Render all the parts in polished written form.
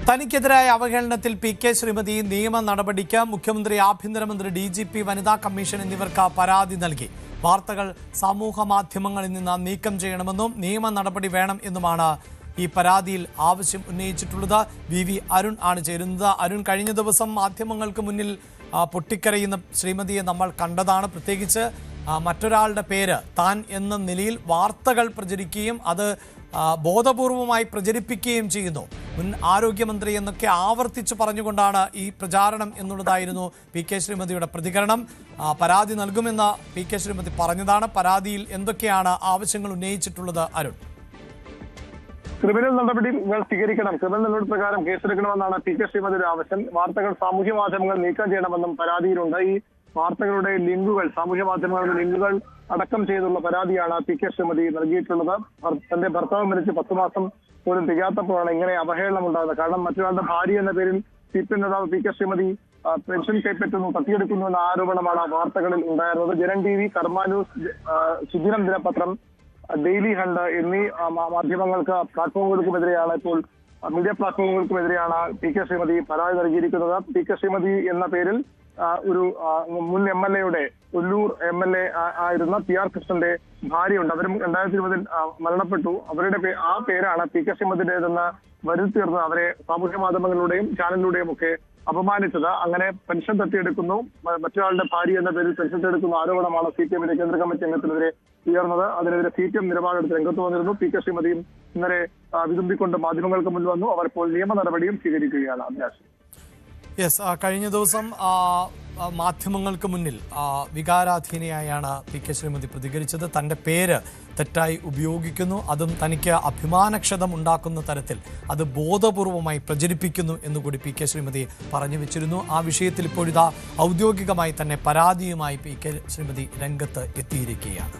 തനിക്കെതിരായ അവഹേളനത്തിൽ P K. Shrimati നിയമ നടപടിക്ക് മുഖ്യമന്ത്രി, ആഭ്യന്തരമന്ത്രി, DGP, വനിതാ കമ്മീഷൻ എന്നിവർക്ക് പരാതി നൽകി. വാർത്തകൾ സമൂഹ മാധ്യമങ്ങളിൽ നിന്ന് നീക്കം ചെയ്യണമെന്നും നിയമ നടപടി വേണം എന്നുമാണ് ഈ പരാതിയിൽ ആവശ്യം ഉന്നയിച്ചിട്ടുള്ളത്. വി അരുൺ ആണ് ചേരുന്നത്. അരുൺ, കഴിഞ്ഞ ദിവസം മാധ്യമങ്ങൾക്ക് മുന്നിൽ പൊട്ടിക്കരയുന്ന ശ്രീമതിയെ നമ്മൾ കണ്ടതാണ്. പ്രത്യേകിച്ച് മറ്റൊരാളുടെ പേര് താൻ എന്ന നിലയിൽ വാർത്തകൾ പ്രചരിക്കുകയും അത് ബോധപൂർവമായി പ്രചരിപ്പിക്കുകയും ചെയ്യുന്നു. മുൻ ആരോഗ്യമന്ത്രി എന്നൊക്കെ ആവർത്തിച്ച് പറഞ്ഞുകൊണ്ടാണ് ഈ പ്രചാരണം എന്നുള്ളതായിരുന്നു പി.കെ. ശ്രീമതിയുടെ പ്രതികരണം. പരാതി നൽകുമെന്ന് പി.കെ. ശ്രീമതി പറഞ്ഞതാണ്. പരാതിയിൽ എന്തൊക്കെയാണ് ആവശ്യങ്ങൾ ഉന്നയിച്ചിട്ടുള്ളത് അരുൺ? ക്രിമിനൽ നടപടികൾ സ്വീകരിക്കണം, ക്രിമിനൽ നടപടി പ്രകാരം കേസെടുക്കണമെന്നാണ് പി.കെ. ശ്രീമതിയുടെ ആവശ്യം. വാർത്തകൾ സാമൂഹ്യ മാധ്യമങ്ങൾ നീക്കം ചെയ്യണമെന്നും പരാതിയിലുണ്ട്. ഈ വാർത്തകളുടെ ലിങ്കുകൾ, സാമൂഹ്യ മാധ്യമങ്ങളുടെ ലിങ്കുകൾ അടക്കം ചെയ്തുള്ള പരാതിയാണ് പി.കെ. ശ്രീമതി നൽകിയിട്ടുള്ളത്. തന്റെ ഭർത്താവ് മരിച്ച് 10 മാസം പോലും തികയാത്തപ്പോഴാണ് ഇങ്ങനെ അവഹേളനം ഉണ്ടാകുന്നത്. കാരണം മറ്റൊരാളുടെ ഭാര്യ എന്ന പേരിൽ CPM നേതാവ് പി.കെ. ശ്രീമതി പെൻഷൻ കൈപ്പറ്റുന്നു, തട്ടിയെടുക്കുന്നു എന്ന ആരോപണമാണ് വാർത്തകളിൽ ഉണ്ടായിരുന്നത്. ജനൻ TV, കർമ്മ ന്യൂസ്, സുദിനം ദിനപത്രം, ഡെയിലി ഹണ്ട് എന്നീ മാധ്യമങ്ങൾക്ക് പ്ലാറ്റ്ഫോമുകൾക്കുമെതിരെയാണ് ഇപ്പോൾ മീഡിയ പ്ലാറ്റ്ഫോമുകൾക്കുമെതിരെയാണ് പി.കെ. ശ്രീമതി പരാതി നൽകിയിരിക്കുന്നത്. പി.കെ. ശ്രീമതി എന്ന പേരിൽ ഒരു മുൻ MLA-യുടെ ഒല്ലൂർ MLA ആയിരുന്ന PR കൃഷ്ണന്റെ ഭാര്യയുണ്ട്. അവരും 2020 മരണപ്പെട്ടു. അവരുടെ ആ പേരാണ് പി.കെ. ശ്രീമതിയുടേതെന്ന് വരുത്തിത്തീർന്ന് അവരെ സാമൂഹ്യ മാധ്യമങ്ങളിലൂടെയും ചാനലിലൂടെയും ഒക്കെ അപമാനിച്ചത്. അങ്ങനെ പെൻഷൻ തട്ടിയെടുക്കുന്നു, മറ്റൊരാളുടെ ഭാര്യ എന്ന പേരിൽ പെൻഷൻ തട്ടിയെടുക്കുന്ന ആരോപണമാണ് CPM-ന്റെ കേന്ദ്ര കമ്മിറ്റി അംഗത്തിനെതിരെ ഉയർന്നത്. അതിനെതിരെ CPM നിലപാടെടുത്ത് രംഗത്ത് വന്നിരുന്നു. പി.കെ. ശ്രീമതിയും ഇന്നലെ വിതുമ്പിക്കൊണ്ട് മാധ്യമങ്ങൾക്ക് മുന്നിൽ വന്നു. അവർ ഇപ്പോൾ നിയമ നടപടിയും സ്വീകരിക്കുകയാണ്. അഭിലാഷ്. കഴിഞ്ഞ ദിവസം മാധ്യമങ്ങൾക്ക് മുന്നിൽ വികാരാധീനയായാണ് പി.കെ. ശ്രീമതി പ്രതികരിച്ചത്. തൻ്റെ പേര് തെറ്റായി ഉപയോഗിക്കുന്നു, അതും തനിക്ക് അഭിമാനക്ഷതം ഉണ്ടാക്കുന്ന തരത്തിൽ അത് ബോധപൂർവമായി പ്രചരിപ്പിക്കുന്നു എന്നുകൂടി പി.കെ. ശ്രീമതി പറഞ്ഞു വെച്ചിരുന്നു. ആ വിഷയത്തിൽ ഇപ്പോഴിതാ ഔദ്യോഗികമായി തന്നെ പരാതിയുമായി പി.കെ. ശ്രീമതി രംഗത്ത് എത്തിയിരിക്കുകയാണ്.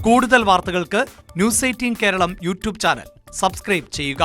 കൂടുതൽ വാർത്തകൾക്ക് News 18 Keralam YouTube channel subscribe ചെയ്യുക.